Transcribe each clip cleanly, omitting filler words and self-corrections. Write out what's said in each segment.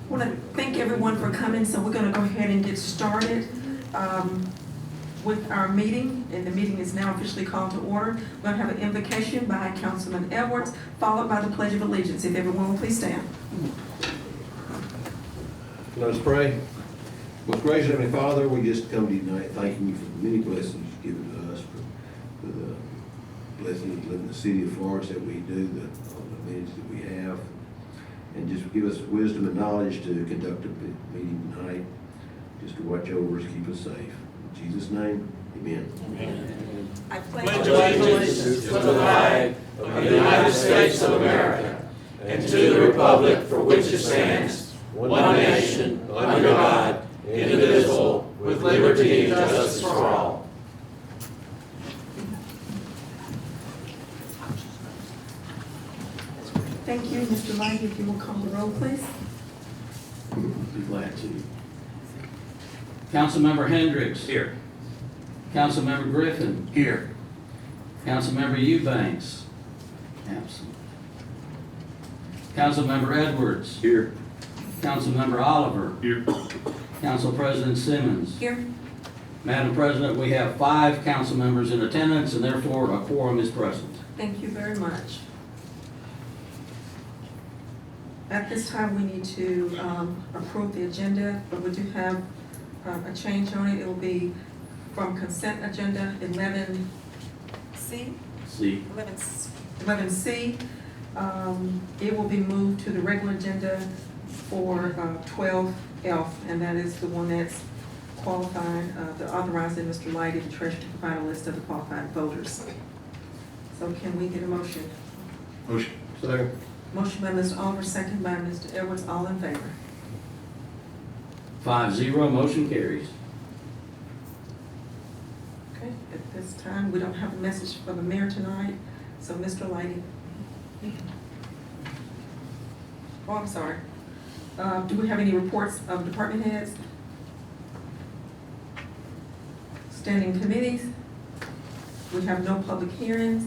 I want to thank everyone for coming, so we're going to go ahead and get started with our meeting, and the meeting is now officially called to order. We're going to have an invocation by Councilman Edwards, followed by the Pledge of Allegiance. If everyone will please stand. Let us pray. Most gracious Heavenly Father, we just come to you tonight thanking you for the many blessings you've given to us, for the blessings of living in the city of Florence that we do, the amenities that we have, and just give us wisdom and knowledge to conduct a meeting tonight, just to watch over us, keep us safe. In Jesus' name, amen. Amen. I Pledge allegiance to the flag of the United States of America and to the republic for which it stands, one nation, under God, indivisible, with liberty and justice for all. Thank you, Mr. Light. If you will call the roll, please. Be glad to. Councilmember Hendricks. Here. Councilmember Griffin. Here. Councilmember Eubanks. Absent. Councilmember Edwards. Here. Councilmember Oliver. Here. Council President Simmons. Here. Madam President, we have 5 council members in attendance, and therefore a quorum is present. Thank you very much. At this time, we need to approve the agenda, but we do have a change on it. It will be from consent agenda 11C. See. 11C. It will be moved to the regular agenda for 12F, and that is the one that's qualified, the authorizing Mr. Lighty, the treasurer, to provide a list of the qualified voters. So can we get a motion? Motion. Second. Motion by Mr. Oliver, second by Mr. Edwards, all in favor. 5-0, motion carries. Okay, at this time, we don't have a message for the mayor tonight, so Mr. Lighty. Oh, I'm sorry. Do we have any reports of department heads? Standing committees? We have no public hearings.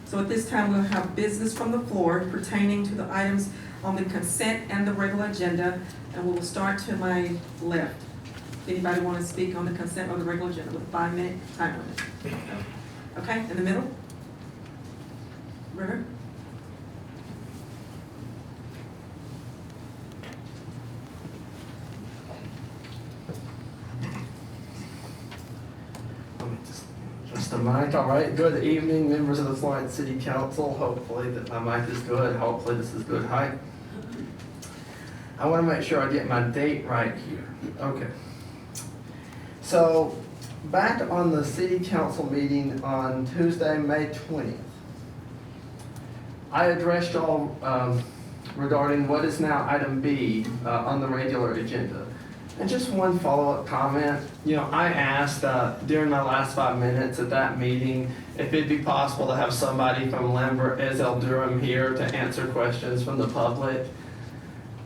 So at this time, we'll have business from the floor pertaining to the items on the consent and the regular agenda, and we will start to my left. Anybody want to speak on the consent or the regular agenda with a 5-minute time limit? Okay, in the middle? Ritter? Just a mic, all right. Good evening, members of the Florence City Council. Hopefully that my mic is good. Hopefully this is good height. I want to make sure I get my date right here. Okay. So, back on the City Council meeting on Tuesday, May 20th, I addressed y'all regarding what is now item B on the regular agenda. And just one follow-up comment. You know, I asked during my last 5 minutes at that meeting if it'd be possible to have somebody from Lambert Ezell Durham here to answer questions from the public.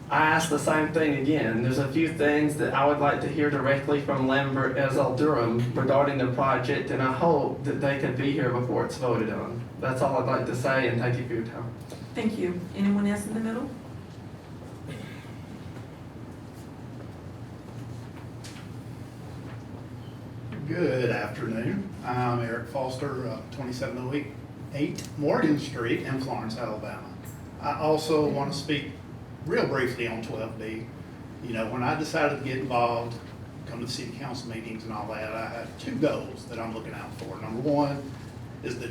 I asked the same thing again. There's a few things that I would like to hear directly from Lambert Ezell Durham regarding the project, and I hope that they could be here before it's voted on. That's all I'd like to say, and thank you for your time. Thank you. Anyone else in the middle? Good afternoon. I'm Eric Foster, 2708 Morgan Street in Florence, Alabama. I also want to speak real briefly on 12B. You know, when I decided to get involved, come to the city council meetings and all that, I had 2 goals that I'm looking out for. Number 1 is the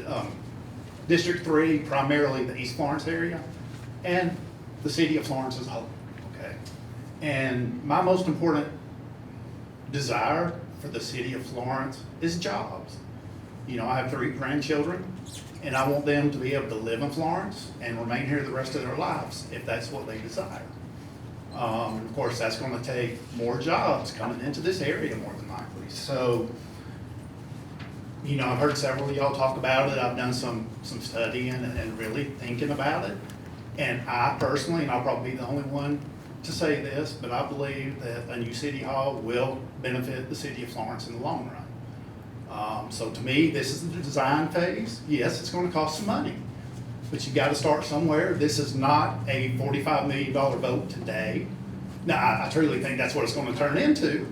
District 3, primarily the East Florence area, and the city of Florence as a whole, okay? And my most important desire for the city of Florence is jobs. You know, I have 3 grandchildren, and I want them to be able to live in Florence and remain here the rest of their lives if that's what they desire. Of course, that's going to take more jobs coming into this area more than likely. So, you know, I've heard several of y'all talk about it. I've done some studying and really thinking about it. And I personally, and I'll probably be the only one to say this, but I believe that a new city hall will benefit the city of Florence in the long run. So to me, this is the design phase. Yes, it's going to cost some money, but you got to start somewhere. This is not a $45 million vote today. No, I truly think that's what it's gonna turn into.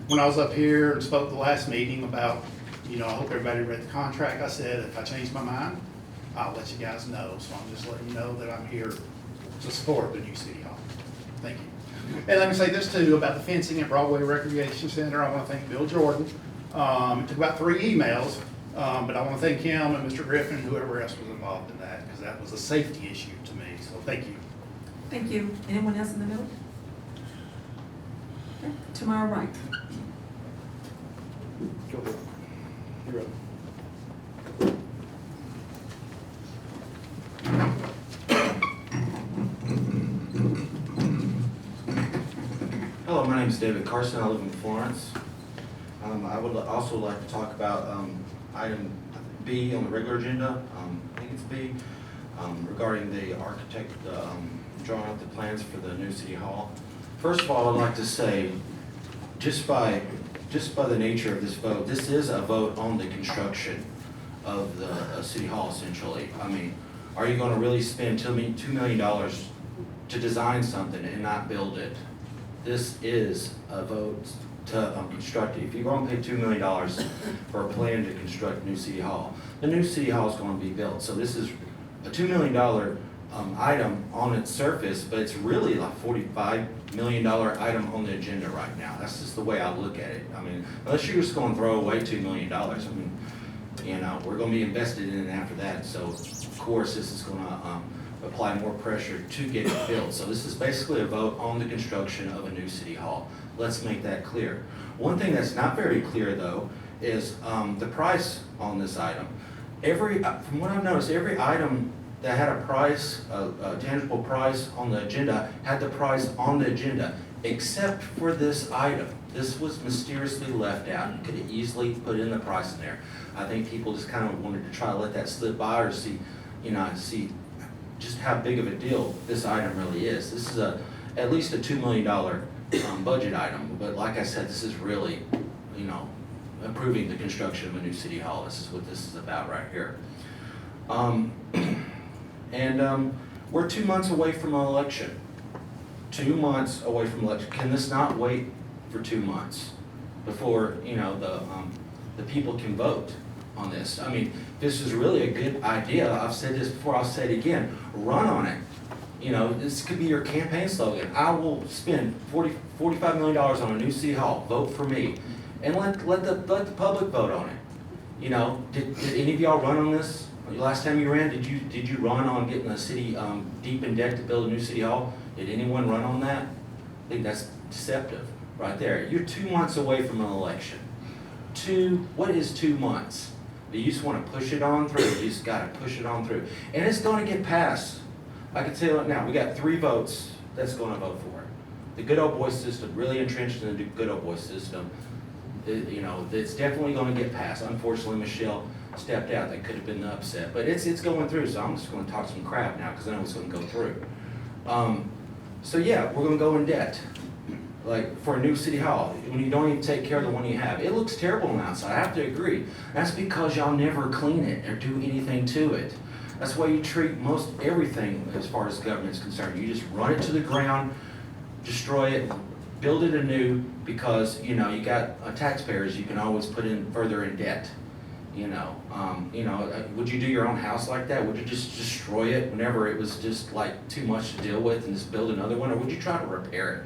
When I was up here and spoke the last meeting about, I hope everybody read the contract, I said, if I change my mind, I'll let you guys know. So I'm just letting you know that I'm here to support the new city hall. Thank you. And let me say this too, about the fencing at Broadway Recreation Center. I want to thank Bill Jordan. It took about 3 emails, but I want to thank him and Mr. Griffin, and whoever else was involved in that, because that was a safety issue to me. So thank you. Thank you. Anyone else in the middle? Okay, to my right. Go ahead. You're up. Hello, my name is David Carson. I live in Florence. I would also like to talk about item B on the regular agenda. I think it's B, regarding the architect drawing up the plans for the new city hall. First of all, I'd like to say, just by the nature of this vote, this is a vote on the construction of the city hall, essentially. I mean, are you going to really spend $2 million to design something and not build it? This is a vote to construct it. If you're going to pay $2 million for a plan to construct a new city hall, the new city hall is going to be built. So this is a $2 million item on its surface, but it's really like $45 million item on the agenda right now. That's just the way I look at it. I mean, unless you're just going to throw away $2 million, I mean, we're going to be invested in it after that. So of course, this is going to apply more pressure to get it built. So this is basically a vote on the construction of a new city hall. Let's make that clear. One thing that's not very clear though is the price on this item. From what I've noticed, every item that had a price, a tangible price on the agenda, had the price on the agenda, except for this item. This was mysteriously left out. You could have easily put in the price in there. I think people just kind of wanted to try to let that slip by or see just how big of a deal this item really is. This is at least a $2 million budget item, but like I said, this is really, improving the construction of a new city hall. This is what this is about right here. We're 2 months away from an election. 2 months away from election. Can this not wait for 2 months before, the people can vote on this? I mean, this is really a good idea. I've said this before, I'll say it again. Run on it. This could be your campaign slogan. I will spend $45 million on a new city hall. Vote for me. And let the public vote on it. Did any of y'all run on this? Last time you ran, did you run on getting the city deep in debt to build a new city hall? Did anyone run on that? I think that's deceptive right there. You're 2 months away from an election. What is 2 months? Do you just want to push it on through? You just got to push it on through. And it's going to get passed. I can tell you right now, we got 3 votes that's going to vote for it. The good old boy system, really entrenched in the good old boy system, it's definitely going to get passed. Unfortunately, Michelle stepped out. That could have been the upset. But it's going through, so I'm just going to talk some crap now because I know it's going to go through. So yeah, we're going to go in debt. Like for a new city hall, when you don't even take care of the one you have. It looks terrible on the outside, I have to agree. That's because y'all never clean it or do anything to it. That's why you treat most everything as far as government's concerned. You just run it to the ground, destroy it, build it anew, because you got taxpayers you can always put in further in debt. Would you do your own house like that? Would you just destroy it whenever it was just like too much to deal with and just build another one, or would you try to repair it?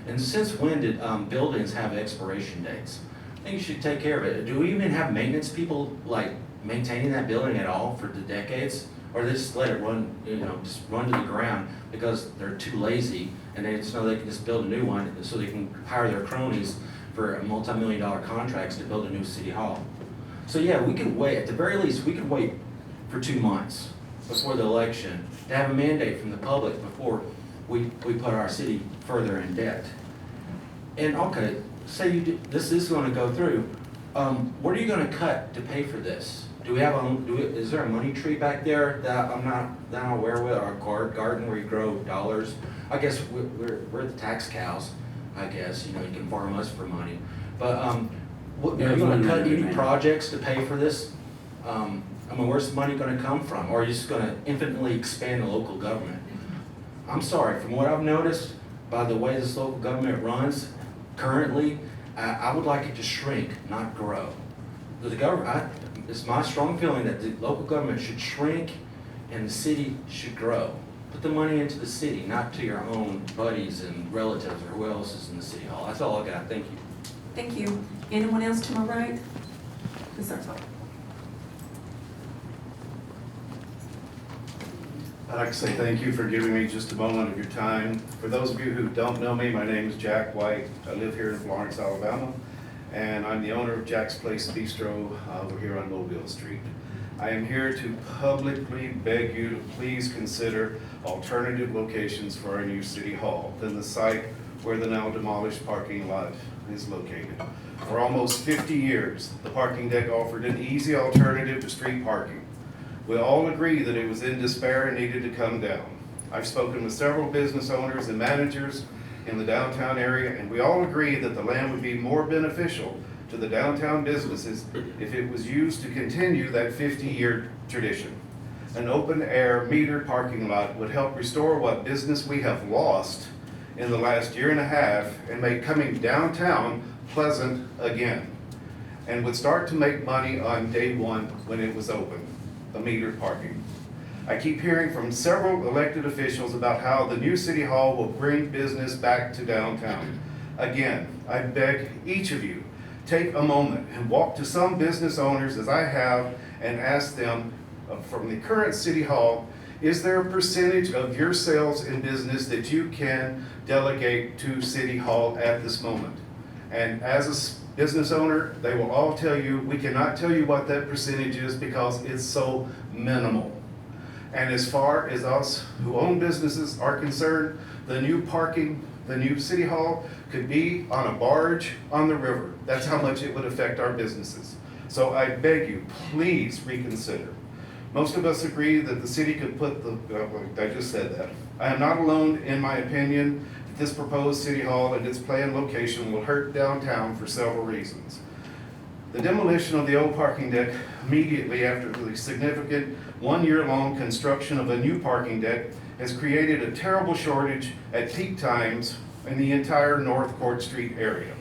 And since when did buildings have expiration dates? I think you should take care of it. Do we even have maintenance people like maintaining that building at all for the decades? Or they just let it run, just run to the ground because they're too lazy and they just know they can just build a new one so they can hire their cronies for multi-million-dollar contracts to build a new city hall. So yeah, we could wait, at the very least, we could wait for 2 months before the election to have a mandate from the public before we put our city further in debt. And okay, say this is going to go through. What are you going to cut to pay for this? Is there a money tree back there that I'm not aware of, or a garden where you grow dollars? I guess we're the tax cows. I guess you can farm us for money. But are you going to cut any projects to pay for this? Where's the money going to come from? Or are you just going to infinitely expand the local government? I'm sorry, from what I've noticed, by the way this local government runs currently, I would like it to shrink, not grow. The government, it's my strong feeling that the local government should shrink and the city should grow. Put the money into the city, not to your own buddies and relatives or who else is in the city hall. That's all I got. Thank you. Thank you. Anyone else to my right? Yes, sir. I'd like to say thank you for giving me just a moment of your time. For those of you who don't know me, my name is Jack White. I live here in Florence, Alabama, and I'm the owner of Jack's Place Bistro over here on Mobile Street. I am here to publicly beg you to please consider alternative locations for our new city hall than the site where the now demolished parking lot is located. For almost 50 years, the parking deck offered an easy alternative to street parking. We all agree that it was in despair and needed to come down. I've spoken with several business owners and managers in the downtown area, and we all agree that the land would be more beneficial to the downtown businesses if it was used to continue that 50-year tradition. An open-air metered parking lot would help restore what business we have lost in the last year and a half and make coming downtown pleasant again, and would start to make money on day one when it was open. The metered parking. I keep hearing from several elected officials about how the new city hall will bring business back to downtown. Again, I beg each of you, take a moment and walk to some business owners as I have and ask them from the current city hall, is there a percentage of your sales in business that you can delegate to city hall at this moment? And as a business owner, they will all tell you, we cannot tell you what that percentage is because it's so minimal. And as far as us who own businesses are concerned, the new parking, the new city hall could be on a barge on the river. That's how much it would affect our businesses. So I beg you, please reconsider. Most of us agree that the city could put I just said that. I am not alone in my opinion that this proposed city hall and its planned location will hurt downtown for several reasons. The demolition of the old parking deck immediately after the significant one-year-long construction of a new parking deck has created a terrible shortage at peak times in the entire North Court Street area.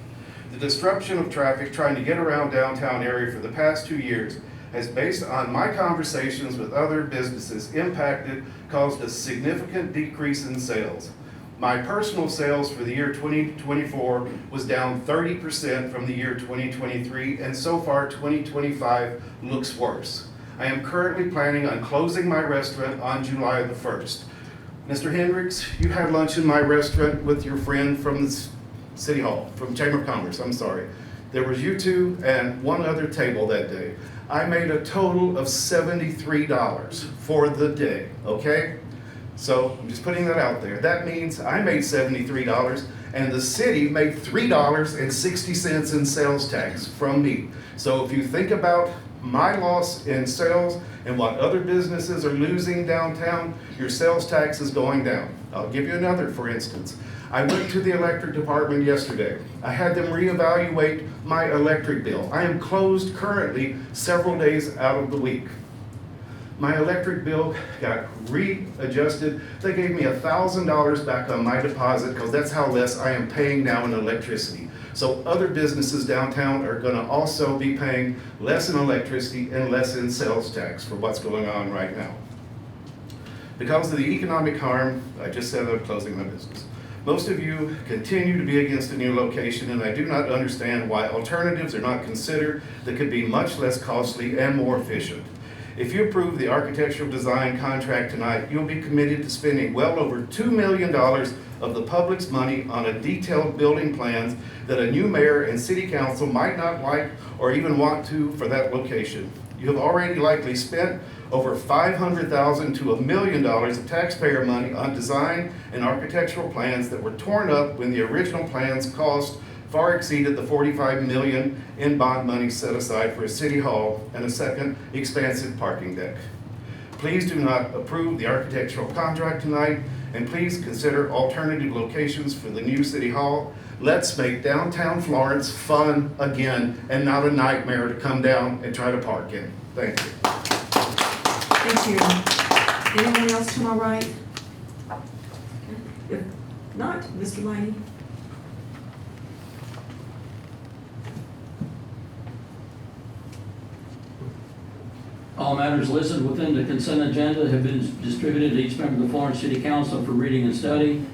The disruption of traffic trying to get around downtown area for the past 2 years has, based on my conversations with other businesses impacted, caused a significant decrease in sales. My personal sales for the year 2024 was down 30% from the year 2023, and so far 2025 looks worse. I am currently planning on closing my restaurant on July the 1st. Mr. Hendricks, you had lunch in my restaurant with your friend from the City Hall, from Chamber of Commerce, I'm sorry. There was you two and one other table that day. I made a total of $73 for the day, okay? So I'm just putting that out there. That means I made $73 and the city made $3.60 in sales tax from me. So if you think about my loss in sales and what other businesses are losing downtown, your sales tax is going down. I'll give you another, for instance. I went to the electric department yesterday. I had them reevaluate my electric bill. I am closed currently several days out of the week. My electric bill got readjusted. They gave me $1,000 back on my deposit because that's how less I am paying now in electricity. So other businesses downtown are going to also be paying less in electricity and less in sales tax for what's going on right now. Because of the economic harm, I just said I'm closing my business. Most of you continue to be against a new location, and I do not understand why alternatives are not considered that could be much less costly and more efficient. If you approve the architectural design contract tonight, you'll be committed to spending well over $2 million of the public's money on a detailed building plans that a new mayor and city council might not like or even want to for that location. You have already likely spent over $500,000 to $1 million of taxpayer money on design and architectural plans that were torn up when the original plans cost far exceeded the $45 million in bond money set aside for a city hall and a second expansive parking deck. Please do not approve the architectural contract tonight, and please consider alternative locations for the new city hall. Let's make downtown Florence fun again and not a nightmare to come down and try to park in. Thank you. Thank you. Anyone else to my right? Not, Mr. Laney. All matters listed within the consent agenda have been distributed to each member of the Florence City Council for reading and study,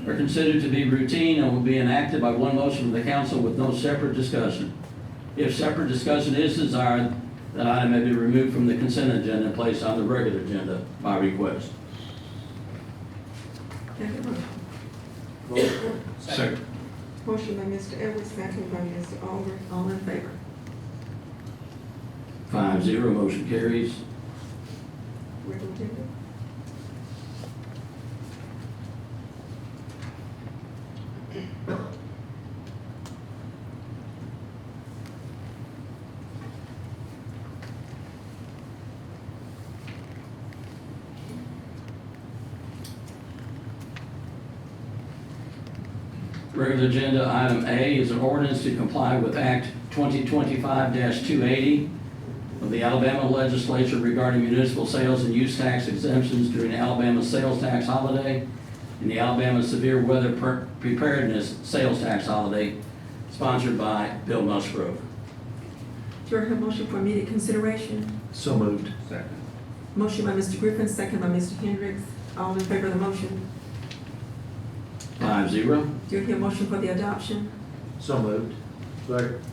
are considered to be routine and will be enacted by one motion of the council with no separate discussion. If separate discussion is desired, that item may be removed from the consent agenda and placed on the regular agenda by request. Can I get a motion? Second. Motion by Mr. Edwards, second by Mr. Oliver, all in favor. 5-0, motion carries. Regular agenda. Regular agenda item A is an ordinance to comply with Act 2025-280 of the Alabama Legislature regarding municipal sales and use tax exemptions during the Alabama sales tax holiday and the Alabama Severe Weather Preparedness Sales Tax Holiday, sponsored by Bill Musgrove. Do I hear a motion for immediate consideration? So moved. Second. Motion by Mr. Griffin, second by Mr. Hendricks, all in favor of the motion. 5-0. Do I hear a motion for the adoption? So moved. Second.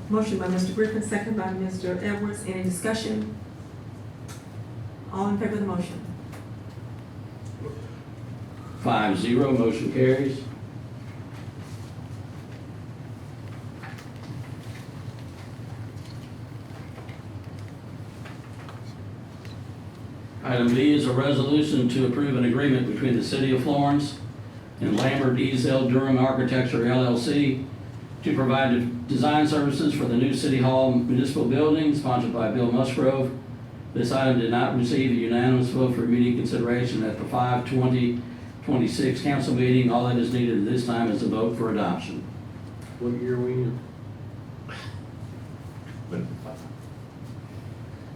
Motion by Mr. Griffin, second by Mr. Edwards. Any discussion? All in favor of the motion? 5-0, motion carries. Item B is a resolution to approve an agreement between the City of Florence and Lambert Ezel Durham Architecture LLC to provide design services for the new City Hall municipal building, sponsored by Bill Musgrove. This item did not receive a unanimous vote for immediate consideration at the 5/20/26 council meeting. All that is needed at this time is a vote for adoption. What year are we in?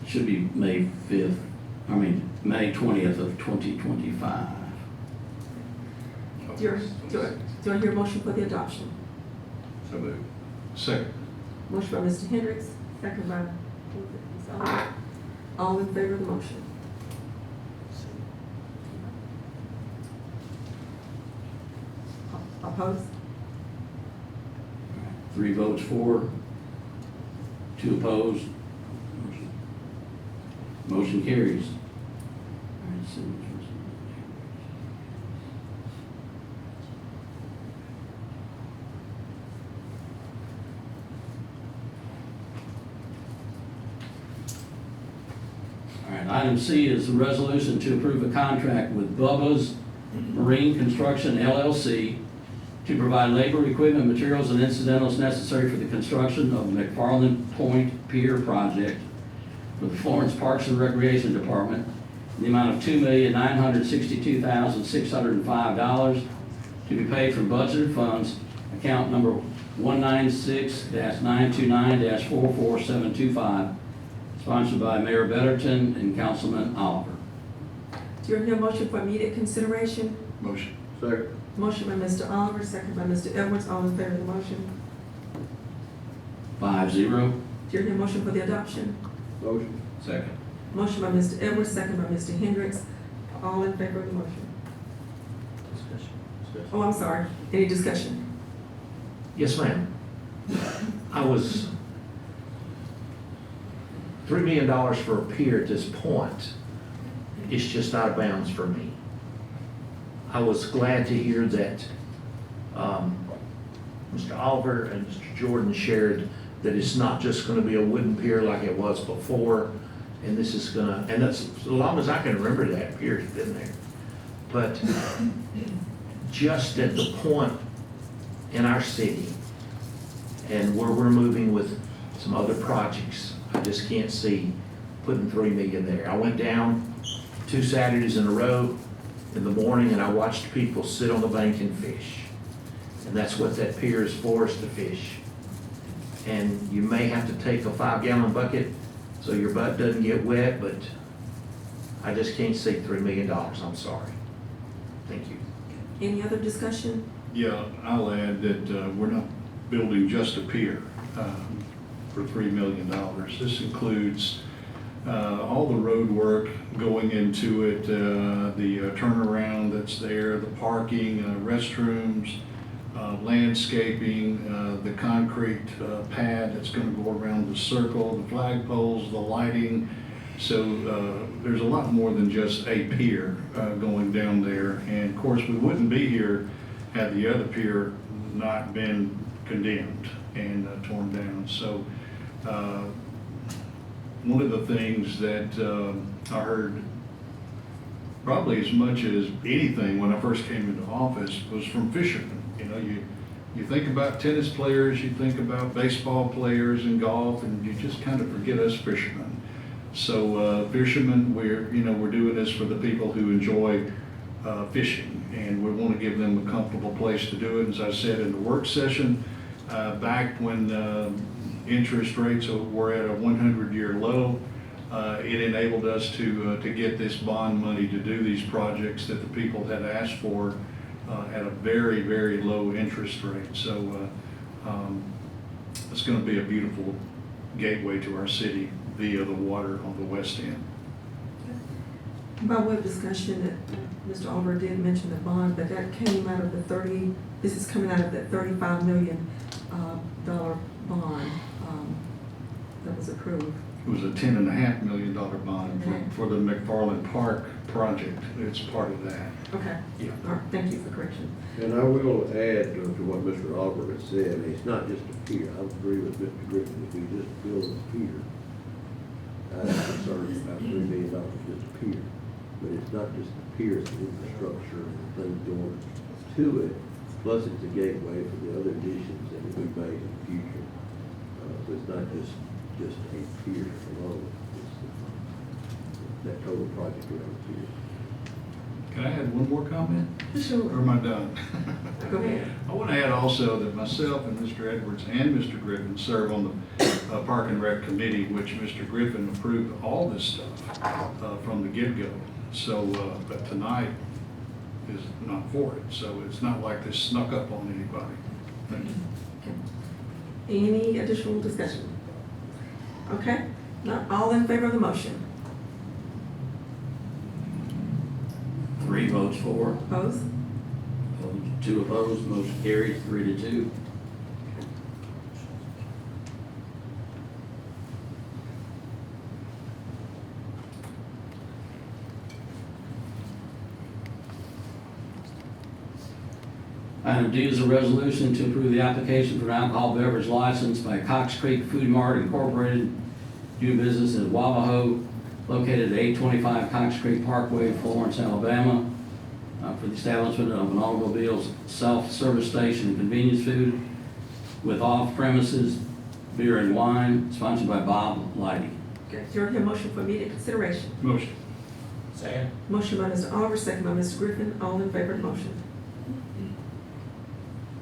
Should be May 20th of 2025. Do I hear a motion for the adoption? So moved. Second. Motion by Mr. Hendricks, second by Ms. Oliver. All in favor of the motion? Opposed? 3 votes for, 2 opposed. Motion carries. All right, item C is a resolution to approve a contract with Bubba's Marine Construction LLC to provide labor, equipment, materials, and incidentals necessary for the construction of the McFarland Point Pier project for the Florence Parks and Recreation Department in the amount of $2,962,605 to be paid from budgeted funds, account number 196-929-44725, sponsored by Mayor Betterton and Councilman Oliver. Do you hear a motion for immediate consideration? Motion. Second. Motion by Mr. Oliver, second by Mr. Edwards, all in favor of the motion. 5-0. Do you hear a motion for the adoption? Motion. Second. Motion by Mr. Edwards, second by Mr. Hendricks, all in favor of the motion. Oh, I'm sorry, any discussion? Yes, ma'am. I was $3 million for a pier at this point. It's just out of bounds for me. I was glad to hear that Mr. Oliver and Mr. Jordan shared that it's not just gonna be a wooden pier like it was before, and this is gonna, and that's, as long as I can remember, that pier's been there. But just at the point in our city and where we're moving with some other projects, I just can't see putting $3 million there. I went down 2 Saturdays in a row in the morning and I watched people sit on the bank and fish. And that's what that pier is for, is to fish. And you may have to take a 5-gallon bucket so your butt doesn't get wet, but I just can't see $3 million, I'm sorry. Thank you. Any other discussion? Yeah, I'll add that we're not building just a pier for $3 million. This includes all the road work going into it, the turnaround that's there, the parking, restrooms, landscaping, the concrete pad that's going to go around the circle, the flagpoles, the lighting. So there's a lot more than just a pier going down there. And of course, we wouldn't be here had the other pier not been condemned and torn down. So one of the things that I heard probably as much as anything when I first came into office was from fishermen. You know, you think about tennis players, you think about baseball players and golf, and you just kind of forget us fishermen. So fishermen, we're doing this for the people who enjoy fishing, and we want to give them a comfortable place to do it. As I said in the work session, back when interest rates were at a 100-year low, it enabled us to get this bond money to do these projects that the people had asked for at a very, very low interest rate. So it's going to be a beautiful gateway to our city via the water on the west end. By way of discussion, that Mr. Oliver did mention the bond, but that came out of this is coming out of that $35 million dollar bond that was approved. It was a $10.5 million bond for the McFarland Park project. It's part of that. Okay. Yeah. All right, thank you for correction. And I will add to what Mr. Oliver has said, it's not just a pier. I would agree with Mr. Griffin, if we just build a pier, I'm concerned about $3 million just a pier. But it's not just the pier, it's the infrastructure and things going to it. Plus it's a gateway for the other additions that will be made in the future. So it's not just a pier alone. It's that total project around the pier. Can I add one more comment? Sure. Or am I done? Go ahead. I want to add also that myself and Mr. Edwards and Mr. Griffin serve on the Park and Rec Committee, which Mr. Griffin approved all this stuff from the get-go. So, but tonight is not for it. So it's not like this snuck up on anybody. Thank you. Any additional discussion? Okay, not all in favor of the motion? 3 votes for, Opposed? 2 opposed, motion carries 3-2. Item D is a resolution to approve the application for an alcohol beverage license by Cox Creek Food Mart Incorporated, doing business in Wavaho, located at 825 Cox Creek Parkway, Florence, Alabama, for the establishment of an automobile self-service station and convenience food with off-premises beer and wine, sponsored by Bob Lighty. Okay, is there a motion for immediate consideration? Motion. Second. Motion by Mr. Oliver, second by Mr. Griffin, all in favor of the motion?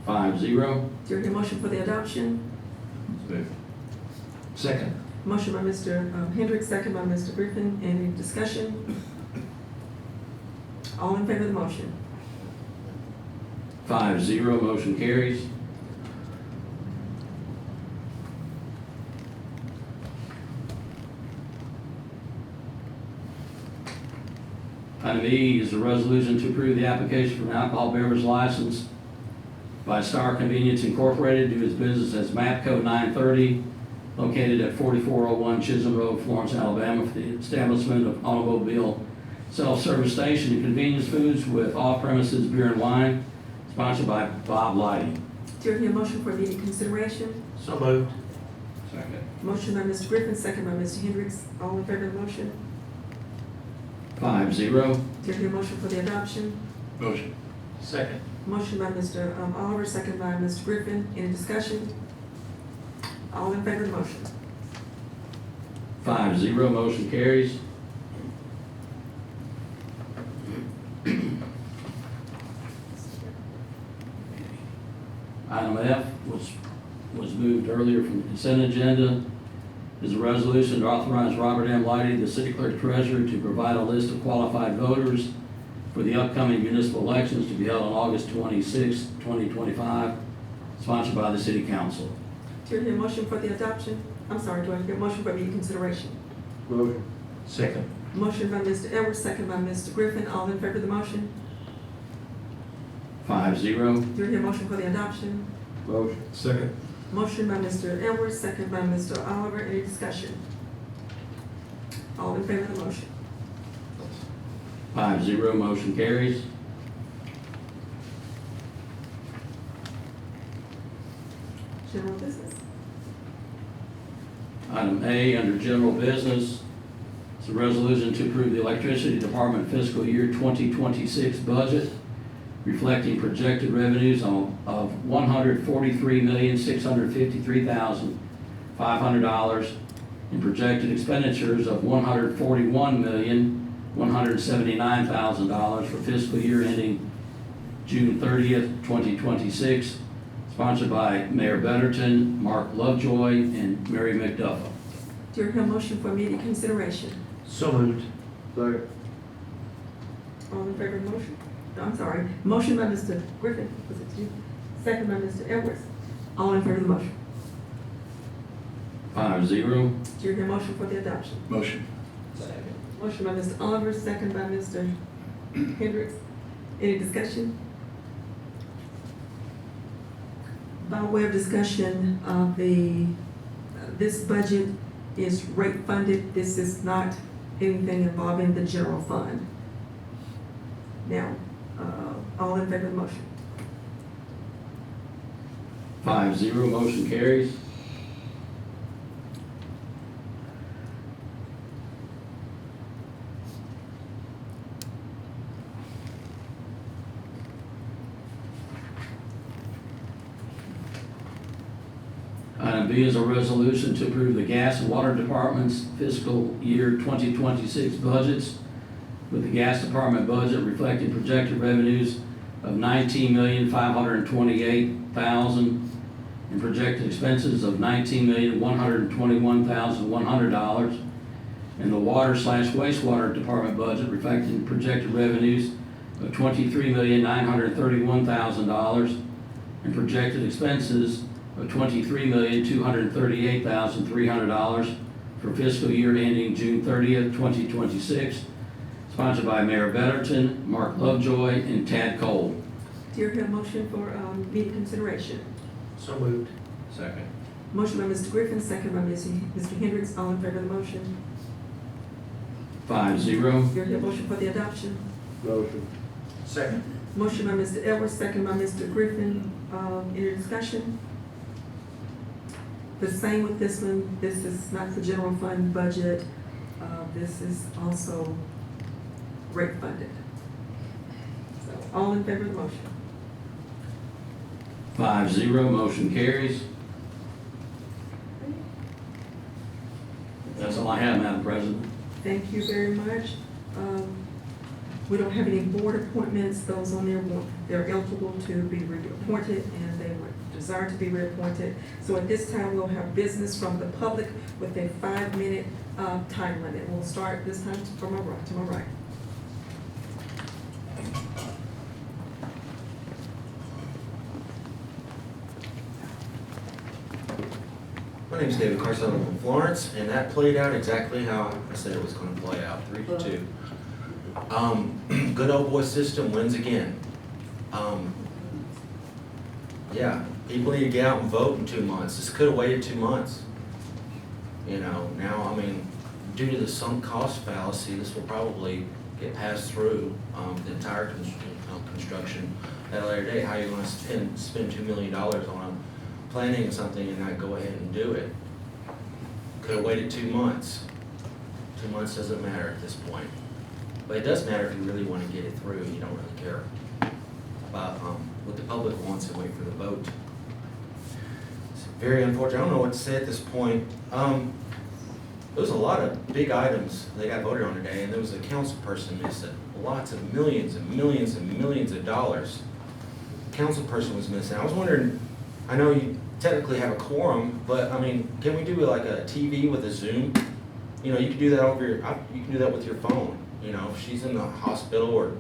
5-0. Is there a motion for the adoption? Second. Motion by Mr. Hendricks, second by Mr. Griffin. Any discussion? All in favor of the motion? 5-0, motion carries. Item E is a resolution to approve the application for an alcohol beverage license by Star Convenience Incorporated, do its business as MAPCO 930, located at 4401 Chisholm Road, Florence, Alabama, for the establishment of automobile self-service station and convenience foods with off-premises beer and wine, sponsored by Bob Lighty. Is there a motion for immediate consideration? So moved. Second. Motion by Mr. Griffin, second by Mr. Hendricks, all in favor of the motion? 5-0. Is there a motion for the adoption? Motion. Second. Motion by Mr. Oliver, second by Mr. Griffin. Any discussion? All in favor of the motion? 5-0, motion carries. Item F was moved earlier from the consent agenda. Is a resolution to authorize Robert M. Lighty, the city clerk treasurer, to provide a list of qualified voters for the upcoming municipal elections to be held on August 26, 2025, sponsored by the City Council. Do you hear a motion for the adoption? I'm sorry, do I hear a motion for immediate consideration? Motion. Second. Motion by Mr. Edwards, second by Mr. Griffin. All in favor of the motion? 5-0. Do you hear a motion for the adoption? Motion. Second. Motion by Mr. Edwards, second by Mr. Oliver. Any discussion? All in favor of the motion? 5-0, motion carries. General business. Item A, under general business, it's a resolution to approve the electricity department fiscal year 2026 budget, reflecting projected revenues of $143,653,500 and projected expenditures of $141,179,000 for fiscal year ending June 30th, 2026, sponsored by Mayor Betterton, Mark Lovejoy, and Mary McDuffie. Do you hear a motion for immediate consideration? So moved. Second. All in favor of the motion? No, I'm sorry. Motion by Mr. Griffin, was it you? Second by Mr. Edwards. All in favor of the motion? 5-0. Do you hear a motion for the adoption? Motion. Motion by Mr. Oliver, second by Mr. Hendricks. Any discussion? By way of discussion, this budget is rate funded. This is not anything involving the general fund. Now, all in favor of the motion? 5-0, motion carries. Item B is a resolution to approve the gas and water department's fiscal year 2026 budgets, with the gas department budget reflecting projected revenues of $19,528,000 and projected expenses of $19,121,100, and the water/wastewater department budget reflecting projected revenues of $23,931,000 and projected expenses of $23,238,300 for fiscal year ending June 30th, 2026, sponsored by Mayor Betterton, Mark Lovejoy, and Tad Cole. Do you hear a motion for immediate consideration? So moved. Second. Motion by Mr. Griffin, second by Mr. Hendricks. All in favor of the motion? 5-0. Do you hear a motion for the adoption? Motion. Second. Motion by Mr. Edwards, second by Mr. Griffin. Any discussion? The same with this one. This is not the general fund budget. This is also rate funded. So, all in favor of the motion? 5-0, motion carries. That's all I have, Madam President. Thank you very much. We don't have any board appointments. Those on there, they're eligible to be reappointed, and they would desire to be reappointed. So at this time, we'll have business from the public with a 5-minute time limit. We'll start this time from my right, to my right. My name's David Carson, I'm from Florence, and that played out exactly how I said it was gonna play out, 3-2. Good old boy system wins again. Yeah, people need to get out and vote in 2 months. This could've waited 2 months. You know, now, I mean, due to the sunk cost fallacy, this will probably get passed through, the entire construction at a later date. How you gonna spend $2 million on planning something and not go ahead and do it? Could've waited 2 months. 2 months doesn't matter at this point. But it does matter if you really wanna get it through and you don't really care about, what the public wants and wait for the vote. It's very unfortunate. I don't know what to say at this point. There was a lot of big items that got voted on today, and there was a council person missing. Lots of millions and millions and millions of dollars. Council person was missing. I was wondering, I know you technically have a quorum, but I mean, can we do like a TV with a Zoom You know, you can do that you can do that with your phone. You know, if she's in the hospital or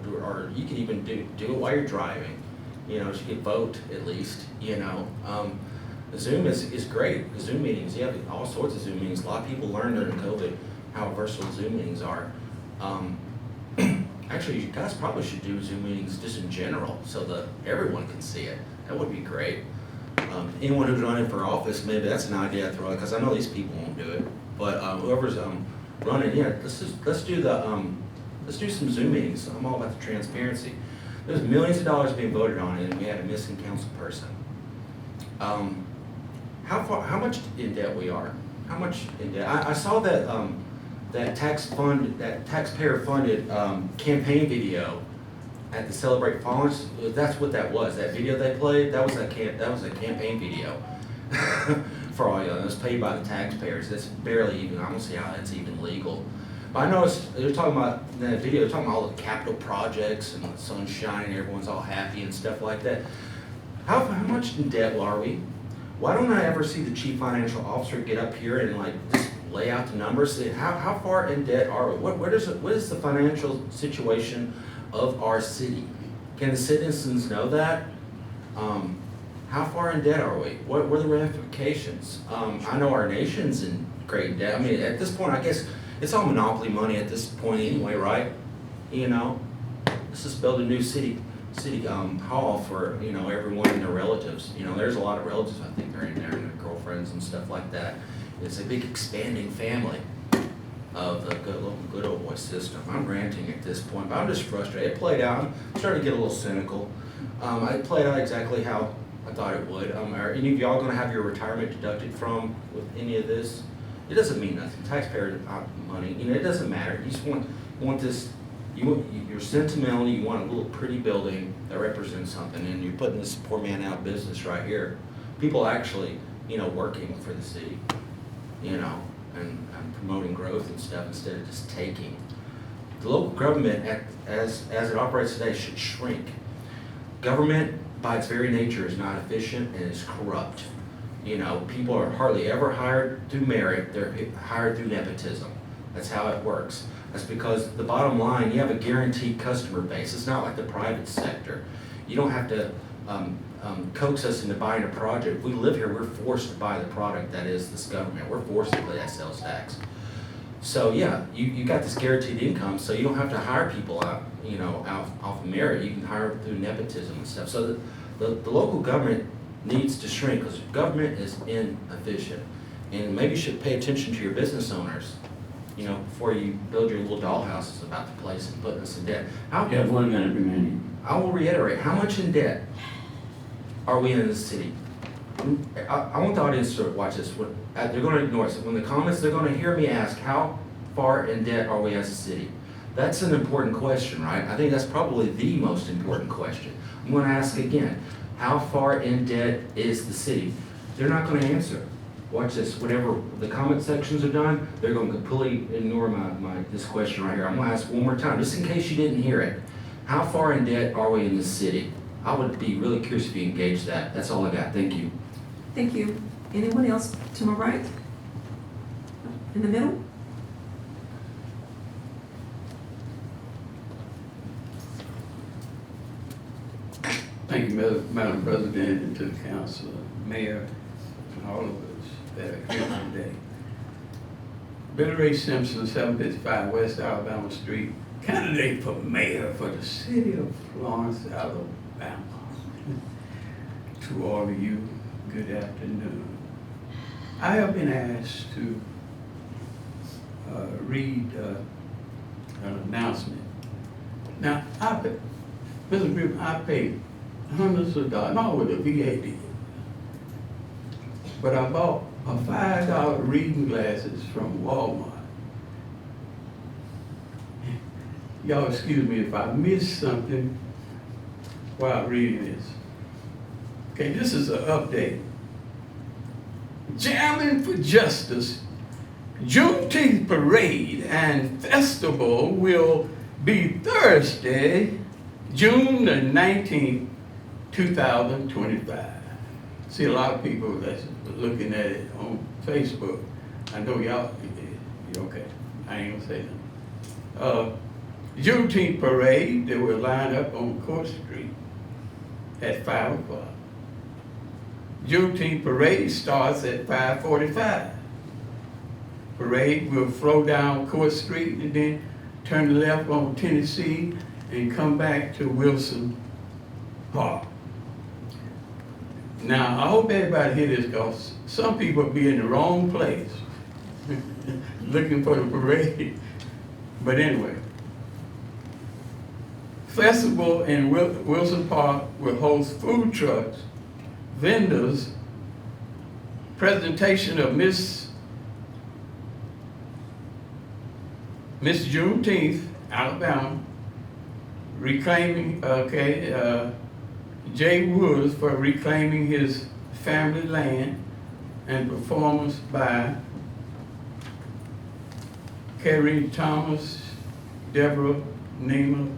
you can even do it while you're driving. You know, she could vote at least, you know. Zoom is great. The Zoom meetings, you have all sorts of Zoom meetings. A lot of people learned during COVID how versatile Zoom meetings are. Actually, you guys probably should do Zoom meetings just in general so that everyone can see it. That would be great. Anyone who's running for office, maybe that's an idea I throw out, because I know these people won't do it. But whoever's running, yeah, let's do some Zoom meetings. I'm all about the transparency. There's millions of dollars being voted on, and we had a missing council person. How much in debt we are? How much in debt? I saw that that taxpayer funded campaign video at the Celebrate Florence. That's what that was. That video they played, that was a campaign video for all y'all. It was paid by the taxpayers. That's barely even. I don't see how that's even legal. But I noticed they're talking about in that video. They're talking about all the capital projects and the sun's shining, everyone's all happy and stuff like that. How much in debt are we? Why don't I ever see the chief financial officer get up here and like just lay out the numbers? Say how far in debt are we? What is the financial situation of our city? Can the citizens know that? How far in debt are we? What are the ramifications? I know our nation's in great debt. I mean, at this point, I guess it's all monopoly money at this point anyway, right? You know, let's just build a new city hall for, you know, everyone and their relatives. You know, there's a lot of relatives, I think, they're in there, and their girlfriends and stuff like that. It's a big expanding family of the good old boy system. I'm ranting at this point, but I'm just frustrated. It played out. I'm starting to get a little cynical. It played out exactly how I thought it would. Are any of y'all going to have your retirement deducted from with any of this? It doesn't mean nothing. Taxpayer money, you know, it doesn't matter. You just want this. You're sentimental. You want a little pretty building that represents something, and you're putting this poor man out of business right here. People actually, you know, working for the city, you know, and promoting growth and stuff instead of just taking. The local government, as it operates today, should shrink. Government, by its very nature, is not efficient and is corrupt. You know, people are hardly ever hired through merit. They're hired through nepotism. That's how it works. That's because the bottom line, you have a guaranteed customer base. It's not like the private sector. You don't have to coax us into buying a project. If we live here, we're forced to buy the product that is this government. We're forced to pay that sales tax. So yeah, you got this guaranteed income, so you don't have to hire people out, you know, off of merit. You can hire through nepotism and stuff. So the local government needs to shrink because government is inefficient. And maybe you should pay attention to your business owners, you know, before you build your little dollhouses about the place and putting us in debt. You have 1 minute remaining. I will reiterate, how much in debt are we in this city? I want the audience to watch this. They're going to ignore us. When the comments, they're going to hear me ask, how far in debt are we as a city? That's an important question, right? I think that's probably the most important question. I'm going to ask again, how far in debt is the city? They're not going to answer. Watch this. Whenever the comment sections are done, they're going to completely ignore this question right here. I'm going to ask one more time, just in case you didn't hear it. How far in debt are we in this city? I would be really curious if you engage that. That's all I got. Thank you. Thank you. Anyone else to my right? In the middle? Thank you, Madam President, and to the council, mayor, and all of us that are here today. Billy Ray Simpson, 755 West Alabama Street, candidate for mayor for the city of Florence, Alabama. To all of you, good afternoon. I have been asked to read an announcement. Now, Mr. Griffin, I paid hundreds of dollars, not with a VAT, but I bought a $5 reading glasses from Walmart. Y'all excuse me if I missed something while reading this. Okay, this is an update. Jamming for Justice Juneteenth Parade and Festival will be Thursday, June the 19th, 2025. See a lot of people that's looking at it on Facebook. I know y'all Okay, I ain't gonna say nothing. Juneteenth parade, they were lined up on Court Street at 5 o'clock. Juneteenth parade starts at 5:45. Parade will flow down Court Street and then turn left on Tennessee and come back to Wilson Park. Now, I hope everybody hear this, because some people be in the wrong place looking for the parade. But anyway, festival in Wilson Park will host food trucks, vendors, presentation of Miss Juneteenth, Alabama, reclaiming, Jay Woods for reclaiming his family land, and performance by Kerry Thomas, Deborah Neiman,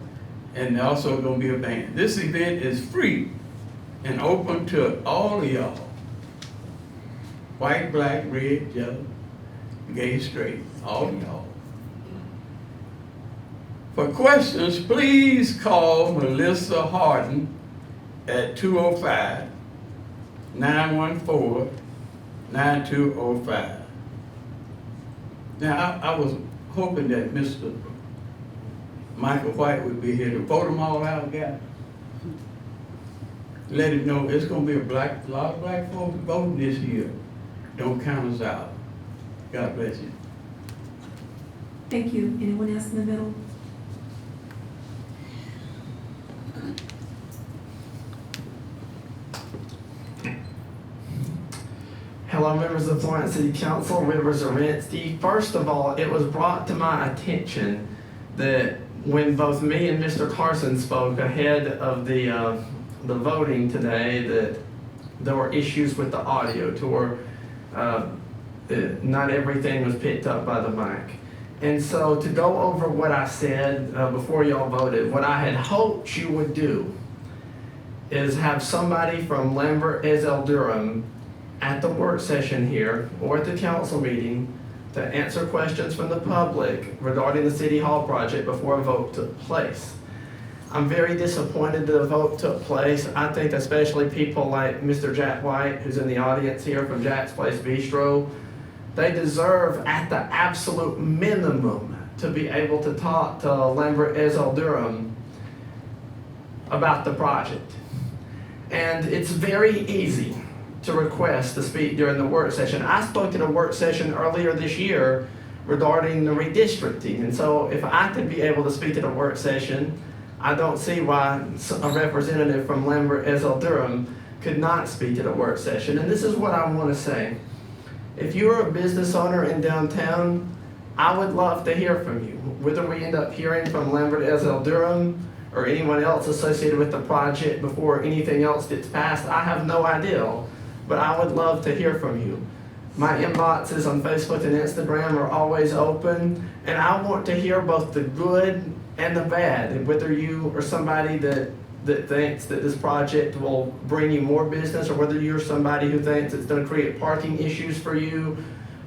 and also gonna be a band. This event is free and open to all of y'all. White, black, red, yellow, gay, straight, all of y'all. For questions, please call Melissa Harden at 205-914-9205. Now, I was hoping that Mr. Michael White would be here to vote them all out, guys. Let him know it's gonna be a lot of black folks voting this year. Don't count us out. God bless you. Thank you. Anyone else in the middle? Hello, members of Florence City Council, Rivers Arinsky. First of all, it was brought to my attention that when both me and Mr. Carson spoke ahead of the voting today, that there were issues with the audio to where not everything was picked up by the mic. And so to go over what I said before y'all voted, what I had hoped you would do is have somebody from Lambert Ezell Durham at the work session here or at the council meeting to answer questions from the public regarding the City Hall project before a vote took place. I'm very disappointed that a vote took place. I think especially people like Mr. Jack White, who's in the audience here from Jack's Place Bistro, they deserve at the absolute minimum to be able to talk to Lambert Ezell Durham about the project. And it's very easy to request to speak during the work session. I spoke at a work session earlier this year regarding the redistricting. And so if I could be able to speak at a work session, I don't see why a representative from Lambert Ezell Durham could not speak at a work session. And this is what I want to say. If you're a business owner in downtown, I would love to hear from you. Whether we end up hearing from Lambert Ezell Durham or anyone else associated with the project before anything else gets passed, I have no idea. But I would love to hear from you. My inboxes on Facebook and Instagram are always open, and I want to hear both the good and the bad. And whether you are somebody that thinks that this project will bring you more business, or whether you're somebody who thinks it's going to create parking issues for you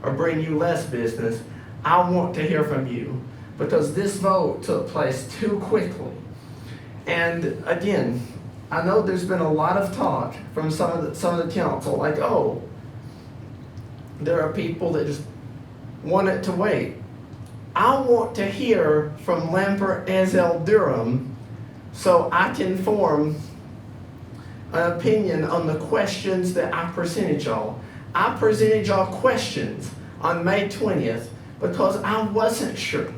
or bring you less business, I want to hear from you, because this vote took place too quickly. And again, I know there's been a lot of talk from some of the council, like, oh, there are people that just want it to wait. I want to hear from Lambert Ezell Durham so I can form an opinion on the questions that I presented y'all. I presented y'all questions on May 20th because I wasn't sure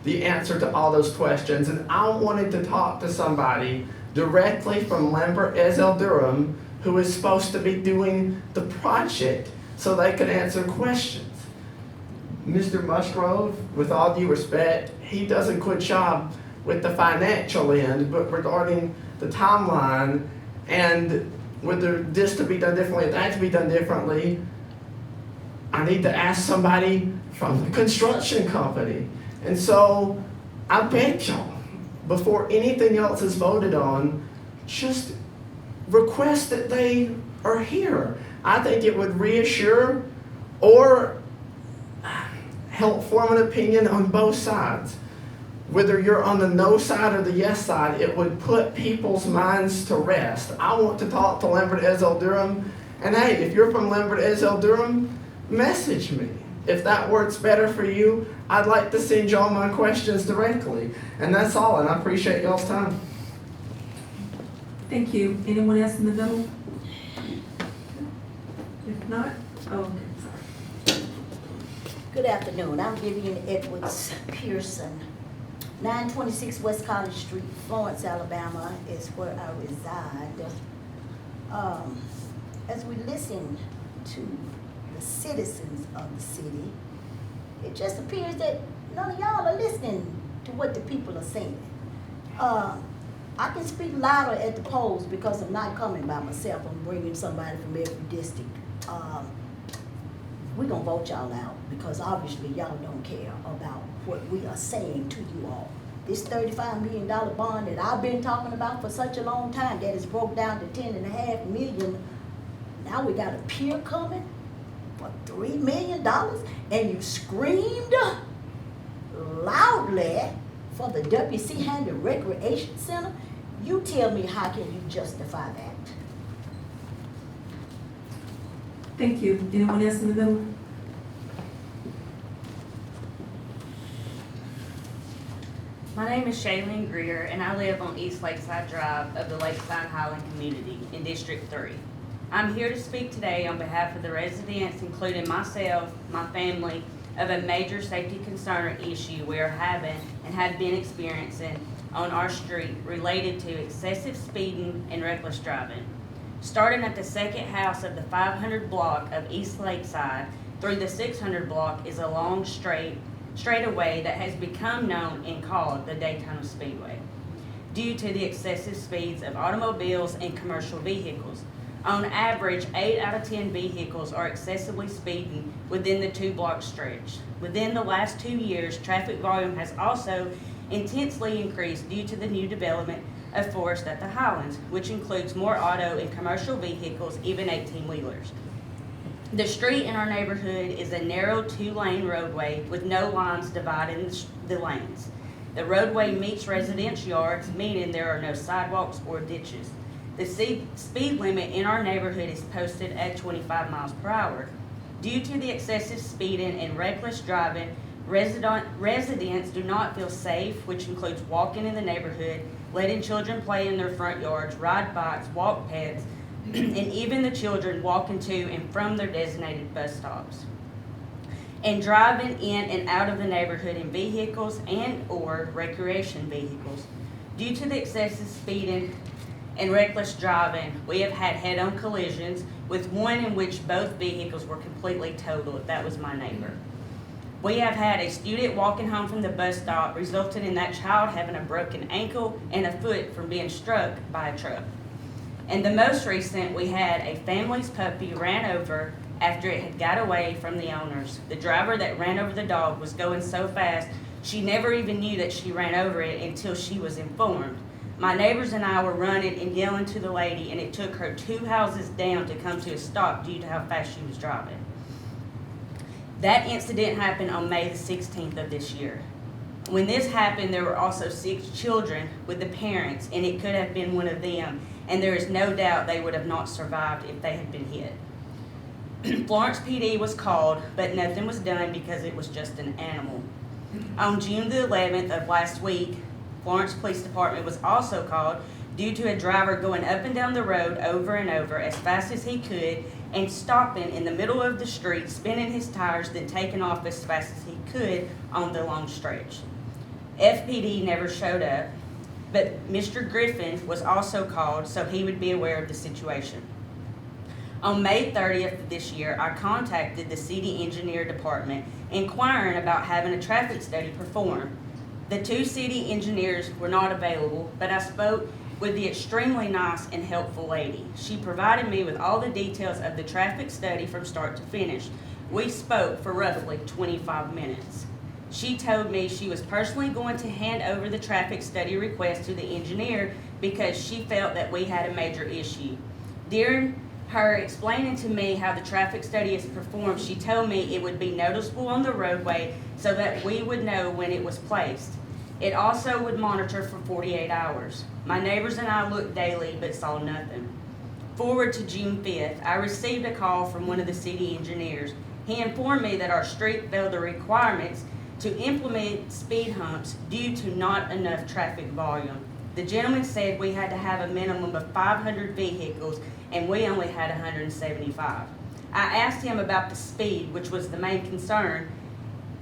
the answer to all those questions, and I wanted to talk to somebody directly from Lambert Ezell Durham, who is supposed to be doing the project, so they could answer questions. Mr. Musgrove, with all due respect, he does a good job with the financial end, but regarding the timeline and whether this to be done differently, that to be done differently, I need to ask somebody from the construction company. And so I beg y'all, before anything else is voted on, just request that they are here. I think it would reassure or help form an opinion on both sides. Whether you're on the no side or the yes side, it would put people's minds to rest. I want to talk to Lambert Ezel Durham, and hey, if you're from Lambert Ezel Durham, message me. If that works better for you, I'd like to send y'all my questions directly. And that's all, and I appreciate y'all's time. Thank you. Anyone else in the middle? If not, okay, sorry. Good afternoon, I'm Vivian Edwards Pearson. 926 West College Street, Florence, Alabama is where I reside. As we listen to the citizens of the city, it just appears that none of y'all are listening to what the people are saying. I can speak louder at the polls because I'm not coming by myself. I'm bringing somebody from every district. We're gonna vote y'all out because obviously y'all don't care about what we are saying to you all. This $35 million bond that I've been talking about for such a long time that is broke down to $10.5 million. Now we got a pier coming for $3 million and you screamed loudly for the W.C. Handy Recreation Center. You tell me, how can you justify that? Thank you. Anyone else in the middle? My name is Shailene Greer, and I live on East Lakeside Drive of the Lakeside Highland community in District 3. I'm here to speak today on behalf of the residents, including myself, my family, of a major safety concern issue we are having and have been experiencing on our street related to excessive speeding and reckless driving. Starting at the second house of the 500 block of East Lakeside through the 600 block is a long straightaway that has become known and called the Daytona Speedway due to the excessive speeds of automobiles and commercial vehicles. On average, 8 out of 10 vehicles are excessively speeding within the 2-block stretch. Within the last 2 years, traffic volume has also intensely increased due to the new development of Forest at the Highlands, which includes more auto and commercial vehicles, even 18-wheelers. The street in our neighborhood is a narrow 2-lane roadway with no lines dividing the lanes. The roadway meets residential yards, meaning there are no sidewalks or ditches. The speed limit in our neighborhood is posted at 25 miles per hour. Due to the excessive speeding and reckless driving, residents do not feel safe, which includes walking in the neighborhood, letting children play in their front yards, ride bikes, walk pets, and even the children walking to and from their designated bus stops. And driving in and out of the neighborhood in vehicles and or recreation vehicles. Due to the excessive speeding and reckless driving, we have had head-on collisions, with one in which both vehicles were completely totaled. That was my neighbor. We have had a student walking home from the bus stop, resulting in that child having a broken ankle and a foot from being struck by a truck. And the most recent, we had a family's puppy ran over after it had got away from the owners. The driver that ran over the dog was going so fast, she never even knew that she ran over it until she was informed. My neighbors and I were running and yelling to the lady, and it took her 2 houses down to come to a stop due to how fast she was driving. That incident happened on May the 16th of this year. When this happened, there were also 6 children with the parents, and it could have been one of them, and there is no doubt they would have not survived if they had been hit. Florence PD was called, but nothing was done because it was just an animal. On June the 11th of last week, Florence Police Department was also called due to a driver going up and down the road over and over as fast as he could and stopping in the middle of the street, spinning his tires, then taking off as fast as he could on the long stretch. FPD never showed up, but Mr. Griffin was also called so he would be aware of the situation. On May 30th of this year, I contacted the city engineer department inquiring about having a traffic study performed. The 2 city engineers were not available, but I spoke with the extremely nice and helpful lady. She provided me with all the details of the traffic study from start to finish. We spoke for roughly 25 minutes. She told me she was personally going to hand over the traffic study request to the engineer because she felt that we had a major issue. During her explaining to me how the traffic study is performed, she told me it would be noticeable on the roadway so that we would know when it was placed. It also would monitor for 48 hours. My neighbors and I looked daily but saw nothing. Forward to June 5th, I received a call from one of the city engineers. He informed me that our street failed the requirements to implement speed humps due to not enough traffic volume. The gentleman said we had to have a minimum of 500 vehicles and we only had 175. I asked him about the speed, which was the main concern,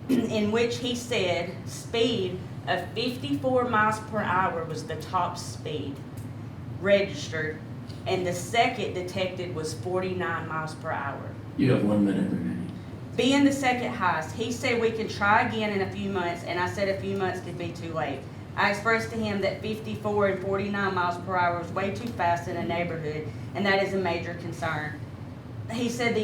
in which he said speed of 54 miles per hour was the top speed registered, and the second detected was 49 miles per hour. You have 1 minute remaining. Being the second highest, he said we could try again in a few months, and I said a few months could be too late. I expressed to him that 54 and 49 miles per hour was way too fast in a neighborhood, and that is a major concern. He said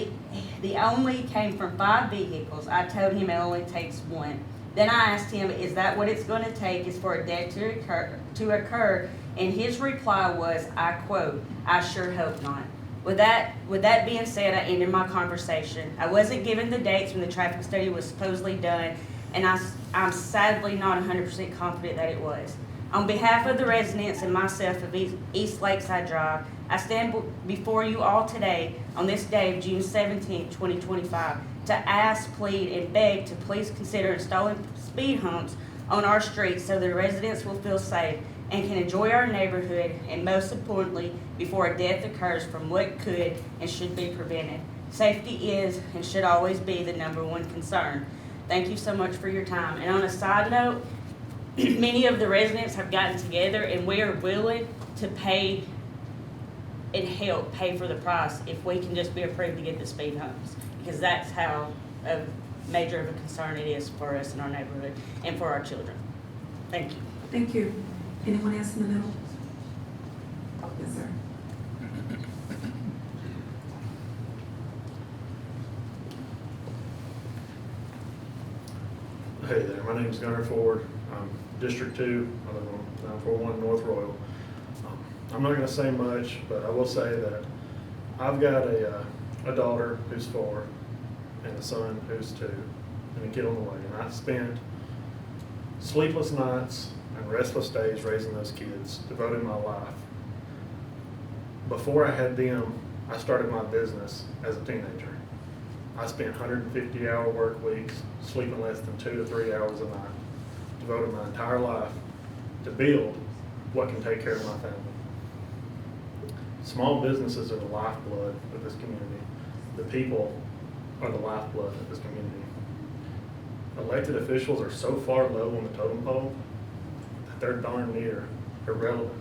the only came from 5 vehicles. I told him it only takes 1. Then I asked him, is that what it's going to take is for a death to occur? And his reply was, I quote, I sure hope not. With that being said, I ended my conversation. I wasn't given the dates when the traffic study was supposedly done, and I'm sadly not 100% confident that it was. On behalf of the residents and myself of East Lakeside Drive, I stand before you all today on this day of June 17, 2025, to ask, plead, and beg to please consider installing speed humps on our streets so the residents will feel safe and can enjoy our neighborhood, and most importantly, before a death occurs from what could and should be prevented. Safety is and should always be the #1 concern. Thank you so much for your time. And on a side note, many of the residents have gotten together and we are willing to pay and help pay for the price if we can just be approved to get the speed humps, because that's how major of a concern it is for us in our neighborhood and for our children. Thank you. Thank you. Anyone else in the middle? Yes, sir. Hey there, my name is Gunnar Ford. I'm District 2. I live on 941 North Royal. I'm not going to say much, but I will say that I've got a daughter who's 4 and a son who's 2 and a kid on the way. And I spent sleepless nights and restless days raising those kids, devoting my life. Before I had them, I started my business as a teenager. I spent 150-hour work weeks, sleeping less than 2 to 3 hours a night, devoted my entire life to build what can take care of my family. Small businesses are the lifeblood of this community. The people are the lifeblood of this community. Elected officials are so far low on the totem pole that they're darn near irrelevant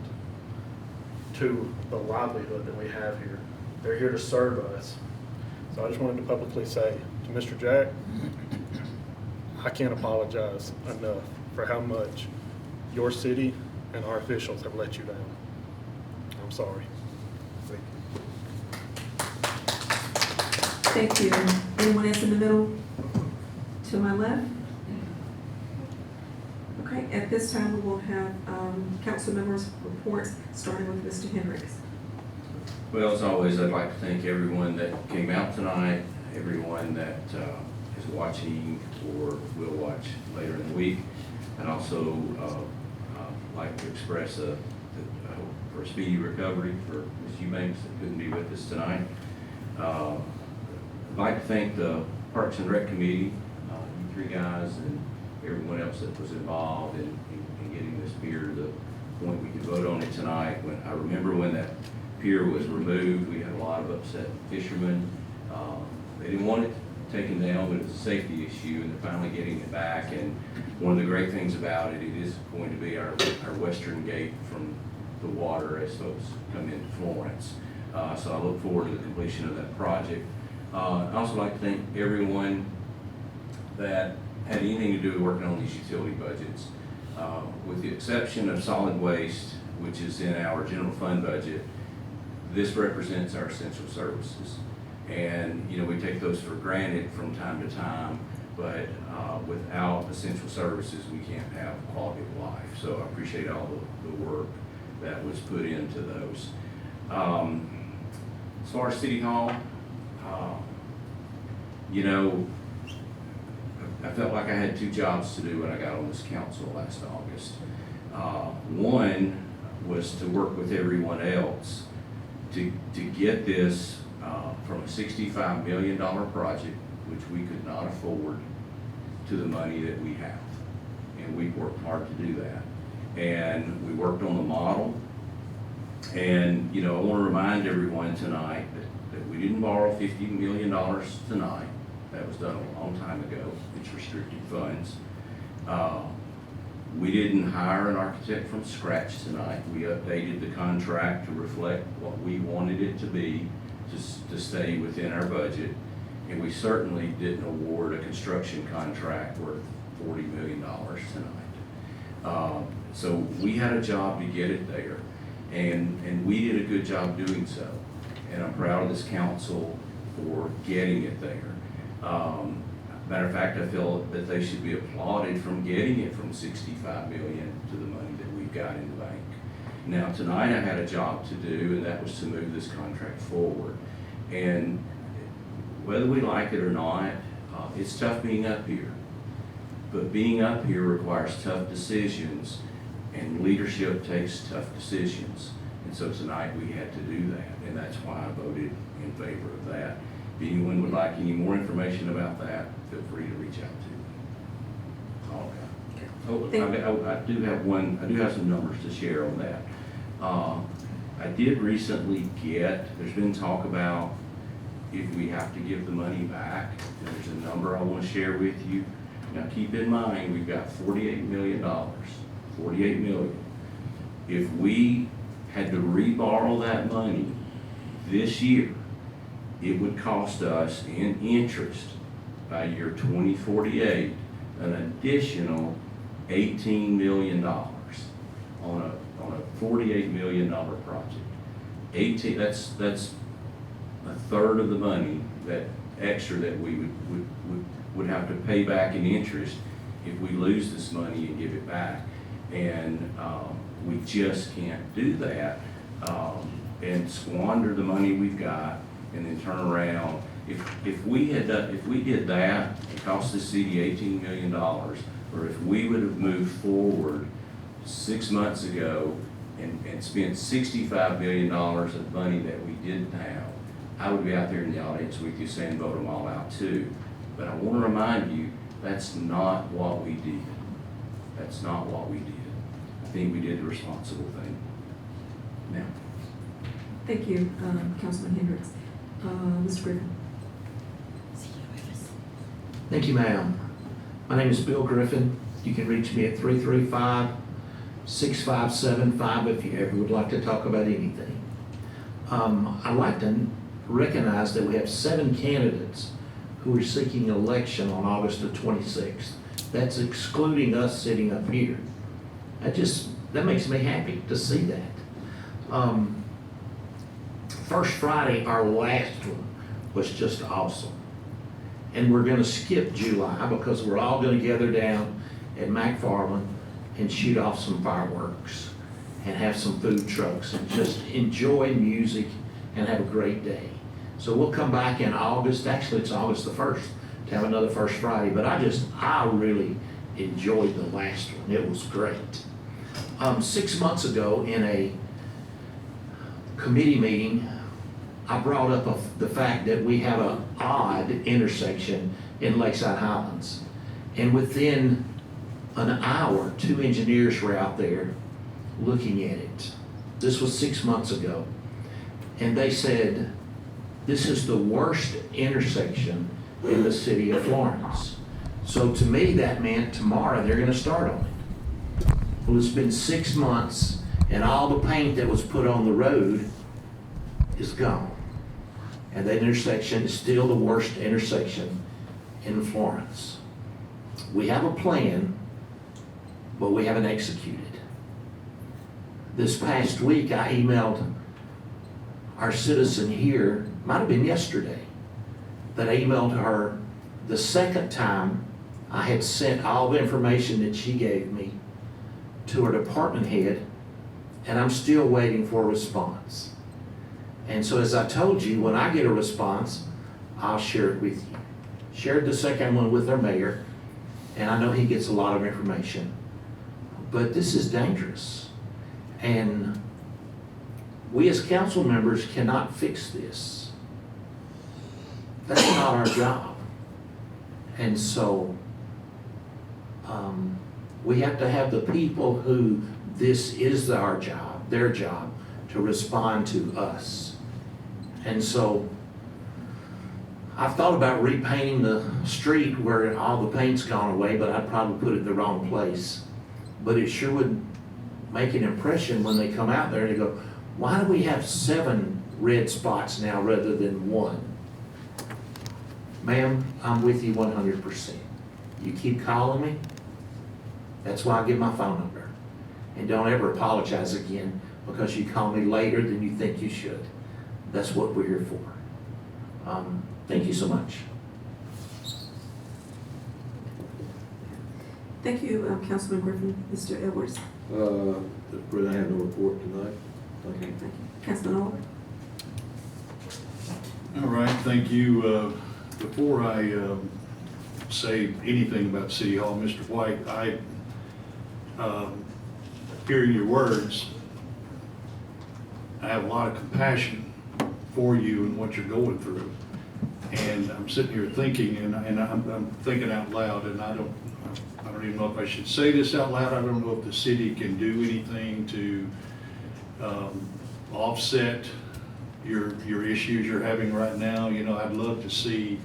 to the livelihood that we have here. They're here to serve us. So I just wanted to publicly say to Mr. Jack, I can't apologize enough for how much your city and our officials have let you down. I'm sorry. Thank you. Anyone else in the middle? To my left? Okay, at this time, we will have council members' reports, starting with Mr. Hendricks. Well, as always, I'd like to thank everyone that came out tonight, everyone that is watching or will watch later in the week. And also like to express a hope for a speedy recovery for Ms. Eubanks that couldn't be with us tonight. I'd like to thank the Parks and Rec Committee, you 3 guys, and everyone else that was involved in getting this pier to the point we could vote on it tonight. When I remember when that pier was removed, we had a lot of upset fishermen. They didn't want it taken down, but it's a safety issue, and they're finally getting it back. And one of the great things about it, it is going to be our western gate from the water as folks come into Florence. So I look forward to the completion of that project. I'd also like to thank everyone that had anything to do with working on these utility budgets. With the exception of solid waste, which is in our general fund budget, this represents our essential services. And, you know, we take those for granted from time to time, but without essential services, we can't have quality of life. So I appreciate all the work that was put into those. As far as City Hall, you know, I felt like I had two jobs to do when I got on this council last August. One was to work with everyone else to get this from a $65 million project, which we could not afford, to the money that we have. And we worked hard to do that. And we worked on the model. And, you know, I want to remind everyone tonight that we didn't borrow $50 million tonight. That was done a long time ago. It's restricted funds. We didn't hire an architect from scratch tonight. We updated the contract to reflect what we wanted it to be, to stay within our budget. And we certainly didn't award a construction contract worth $40 million tonight. So we had a job to get it there, and we did a good job doing so. And I'm proud of this council for getting it there. Matter of fact, I feel that they should be applauded from getting it from $65 million to the money that we've got in the bank. Now, tonight I had a job to do, and that was to move this contract forward. And whether we like it or not, it's tough being up here. But being up here requires tough decisions, and leadership takes tough decisions. And so tonight we had to do that, and that's why I voted in favor of that. If anyone would like any more information about that, feel free to reach out to me. I do have some numbers to share on that. I did recently there's been talk about if we have to give the money back. There's a number I want to share with you. Now keep in mind, we've got $48 million, $48 million. If we had to reborrow that money this year, it would cost us in interest by year 2048 an additional $18 million on a $48 million project. That's a third of the money that extra that we would have to pay back in interest if we lose this money and give it back. And we just can't do that and squander the money we've got and then turn around. If we did that, it cost the city $18 million, or if we would have moved forward 6 months ago and spent $65 million of money that we didn't have, I would be out there in the audience with you saying vote them all out too. But I want to remind you, that's not what we did. That's not what we did. I think we did the responsible thing. Now. Thank you, Councilman Hendricks. Mr. Griffin. Thank you, ma'am. My name is Bill Griffin. You can reach me at 335-6575 if you ever would like to talk about anything. I'd like to recognize that we have 7 candidates who are seeking election on August the 26th. That's excluding us sitting up here. That makes me happy to see that. First Friday, our last one, was just awesome. And we're gonna skip July because we're all gonna gather down at McFarland and shoot off some fireworks and have some food trucks and just enjoy music and have a great day. So we'll come back in August, actually it's August the 1st, to have another First Friday, but I really enjoyed the last one. It was great. 6 months ago in a committee meeting, I brought up the fact that we have an odd intersection in Lakeside Highlands. And within an hour, 2 engineers were out there looking at it. This was 6 months ago. And they said, this is the worst intersection in the city of Florence. So to me, that meant tomorrow they're gonna start on it. Well, it's been 6 months and all the paint that was put on the road is gone. And that intersection is still the worst intersection in Florence. We have a plan, but we haven't executed. This past week, I emailed our citizen here, might have been yesterday, that I emailed her the second time I had sent all the information that she gave me to her department head, and I'm still waiting for a response. And so as I told you, when I get a response, I'll share it with you. Shared the second one with our mayor, and I know he gets a lot of information. But this is dangerous. And we as council members cannot fix this. That's not our job. And so we have to have the people who this is our job, their job, to respond to us. And so I've thought about repainting the street where all the paint's gone away, but I'd probably put it in the wrong place. But it sure would make an impression when they come out there and they go, why do we have 7 red spots now rather than 1? Ma'am, I'm with you 100%. You keep calling me, that's why I give my phone number. And don't ever apologize again because you call me later than you think you should. That's what we're here for. Thank you so much. Thank you, Councilman Griffin. Mr. Edwards? Mr. President, I have no report tonight. Thank Okay, you. thank you. Councilman Oliver? All right, thank you. Before I say anything about City Hall, Mr. White, hearing your words, I have a lot of compassion for you and what you're going through. And I'm sitting here thinking, and I'm thinking out loud, and I don't even know if I should say this out loud. I don't know if the city can do anything to offset your issues you're having right now. You know, I'd love to see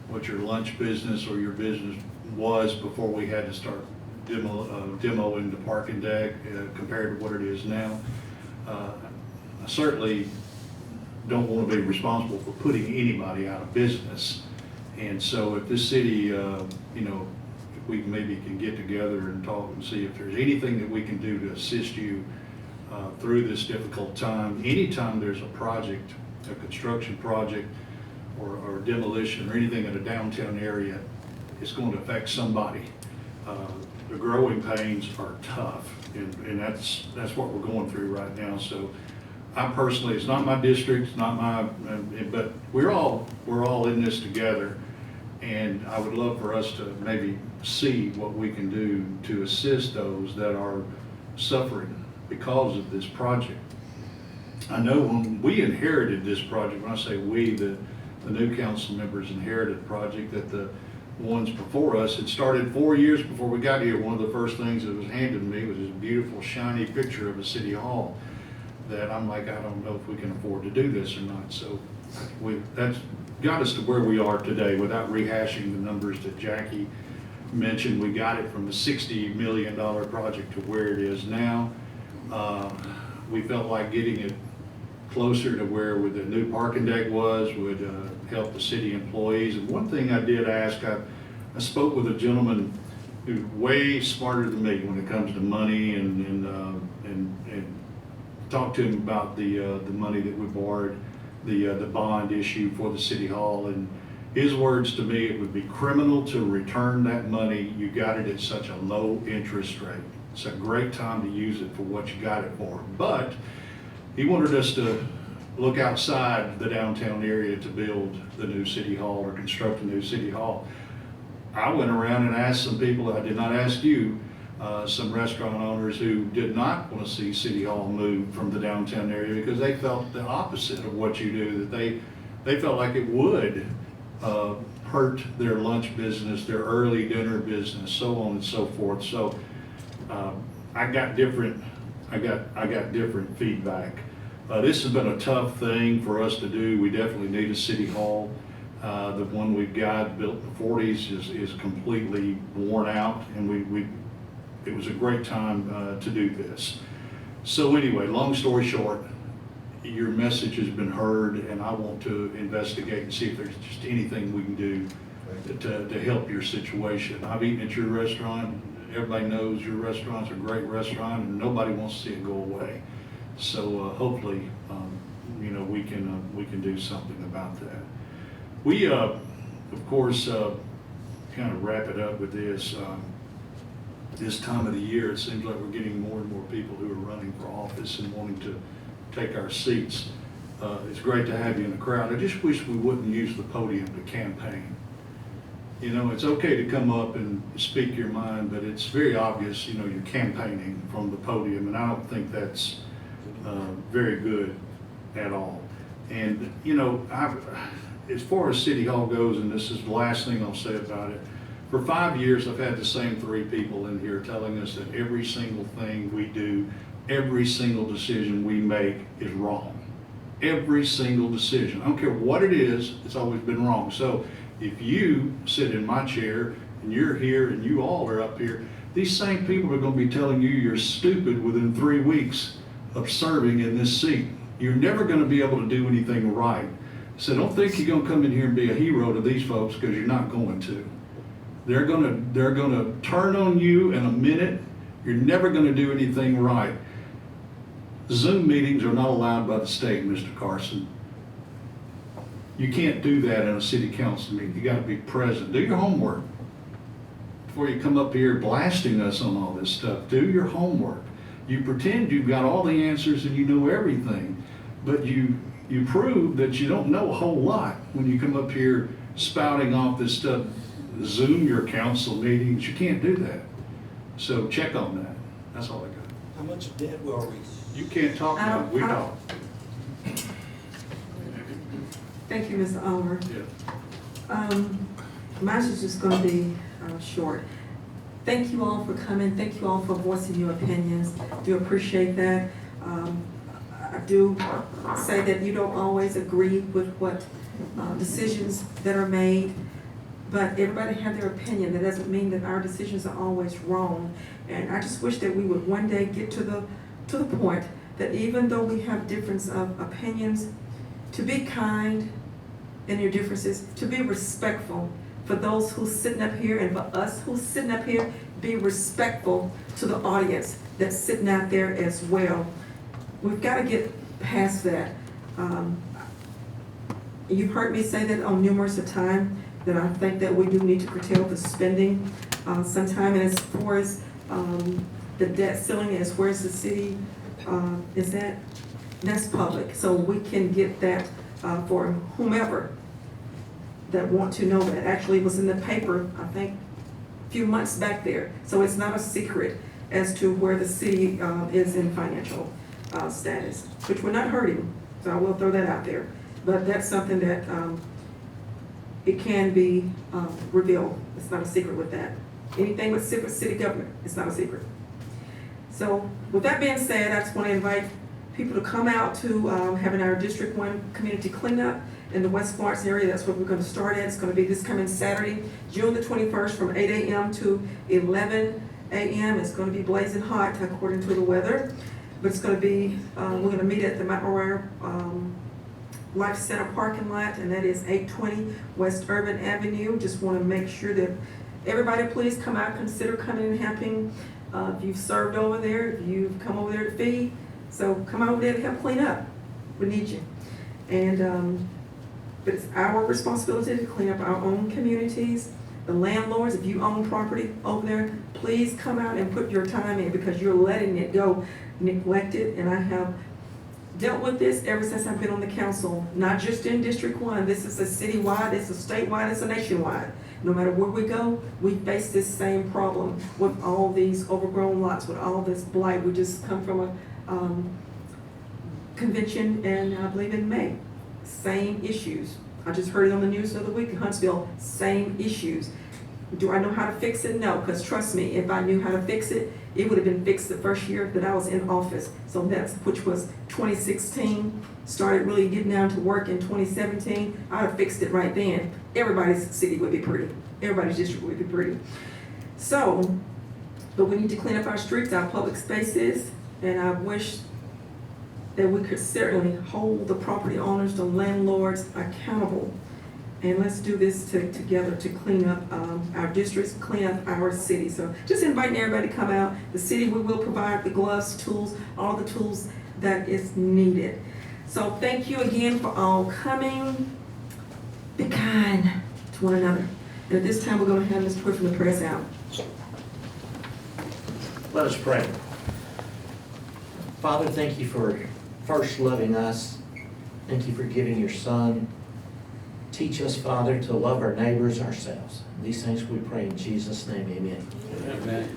what your lunch business or your business was before we had to start demoing the parking deck compared to what it is now. I certainly don't want to be responsible for putting anybody out of business. And so if this city, you know, if we maybe can get together and talk and see if there's anything that we can do to assist you through this difficult time. Anytime there's a project, a construction project or demolition or anything in a downtown area, it's going to affect somebody. The growing pains are tough, and that's what we're going through right now. So I personally, it's not my district, it's not my, but we're all in this together, and I would love for us to maybe see what we can do to assist those that are suffering because of this project. I know when we inherited this project, when I say we, the new council members inherited the project, that the ones before us, it started 4 years before we got here. One of the first things that was handed to me was this beautiful shiny picture of a city hall that I'm like, I don't know if we can afford to do this or not. So that's got us to where we are today without rehashing the numbers that Jackie mentioned. We got it from the $60 million project to where it is now. We felt like getting it closer to where the new parking deck was would help the city employees. And one thing I did ask, I spoke with a gentleman who's way smarter than me when it comes to money, and talked to him about the money that we borrowed, the bond issue for the city hall. And his words to me, it would be criminal to return that money. You got it at such a low interest rate. It's a great time to use it for what you got it for. But he wanted us to look outside the downtown area to build the new city hall or construct a new city hall. I went around and asked some people, I did not ask you, some restaurant owners who did not want to see City Hall move from the downtown area because they felt the opposite of what you do, that they felt like it would hurt their lunch business, their early dinner business, so on and so forth. So I got different feedback. This has been a tough thing for us to do. We definitely need a city hall. The one we've got built in the 40s is completely worn out, and it was a great time to do this. So anyway, long story short, your message has been heard, and I want to investigate and see if there's just anything we can do to help your situation. I've eaten at your restaurant. Everybody knows your restaurant's a great restaurant, and nobody wants to see it go away. So hopefully, you know, we can do something about that. We, of course, kind of wrap it up with this. This time of the year, it seems like we're getting more and more people who are running for office and wanting to take our seats. It's great to have you in the crowd. I just wish we wouldn't use the podium to campaign. You know, it's okay to come up and speak your mind, but it's very obvious, you know, you're campaigning from the podium, and I don't think that's very good at all. And, you know, as far as City Hall goes, and this is the last thing I'll say about it, for 5 years, I've had the same 3 people in here telling us that every single thing we do, every single decision we make is wrong. Every single decision. I don't care what it is, it's always been wrong. So if you sit in my chair and you're here and you all are up here, these same people are going to be telling you you're stupid within 3 weeks of serving in this seat. You're never going to be able to do anything right. So don't think you're going to come in here and be a hero to these folks, because you're not going to. They're gonna turn on you in a minute. You're never gonna do anything right. Zoom meetings are not allowed by the state, Mr. Carson. You can't do that in a city council meeting. You gotta be present. Do your homework before you come up here blasting us on all this stuff. Do your homework. You pretend you've got all the answers and you know everything, but you prove that you don't know a whole lot when you come up here spouting off this stuff. Zoom your council meetings, you can't do that. So check on that. That's all I got. How much debt are we? You can't talk about it, we talk. Thank you, Mr. Oliver. Yeah. Mine is just gonna be short. Thank you all for coming. Thank you all for voicing your opinions. Do appreciate that. I do say that you don't always agree with what decisions that are made, but everybody have their opinion. That doesn't mean that our decisions are always wrong. And I just wish that we would one day get to the point that even though we have difference of opinions, to be kind in your differences, to be respectful for those who's sitting up here, and for us who's sitting up here, be respectful to the audience that's sitting out there as well. We've got to get past that. You've heard me say that on numerous of times, that I think that we do need to curtail the spending sometime. And as far as the debt ceiling, as where is the city, is that's public. So we can get that for whomever that want to know that. Actually, it was in the paper, I think, a few months back there. So it's not a secret as to where the city is in financial status, which we're not hurting. So I will throw that out there. But that's something that it can be revealed. It's not a secret with that. Anything with city government, it's not a secret. So with that being said, I just want to invite people to come out to having our District 1 community cleanup in the West Florence area. That's what we're going to start at. It's going to be this coming Saturday, June the 21st, from 8 a.m. to 11 a.m. It's going to be blazing hot according to the weather. But it's going to be, we're going to meet at the Mount Aurora Life Center parking lot, and that is 820 West Urban Avenue. Just want to make sure that everybody please come out, consider coming and helping. If you've served over there, if you've come over there to feed, so come over there to help clean up. We need you. And but it's our responsibility to clean up our own communities. The landlords, if you own property over there, please come out and put your time in, because you're letting it go neglected. And I have dealt with this ever since I've been on the council, not just in District 1. This is a citywide, it's a statewide, it's a nationwide. No matter where we go, we face this same problem with all these overgrown lots, with all this blight. We just come from a convention, and I believe in May. Same issues. I just heard it on the news the other week in Huntsville, same issues. Do I know how to fix it? No, because trust me, if I knew how to fix it, it would have been fixed the first year that I was in office. So that's, which was 2016, started really getting down to work in 2017. I'd have fixed it right then. Everybody's city would be pretty. Everybody's district would be pretty. So, but we need to clean up our streets, our public spaces, and I wish that we could certainly hold the property owners, the landlords accountable. And let's do this together to clean up our districts, clean up our city. So just inviting everybody to come out. The city, we will provide the gloves, tools, all the tools that is needed. So thank you again for all coming. Be kind to one another. And at this time, we're going to have Ms. Pruitt from the press out. Let us pray. Father, thank you for first loving us Thank you for giving your Son. Teach us, Father, to love our neighbors ourselves. These things we pray in Jesus' name, amen. Amen.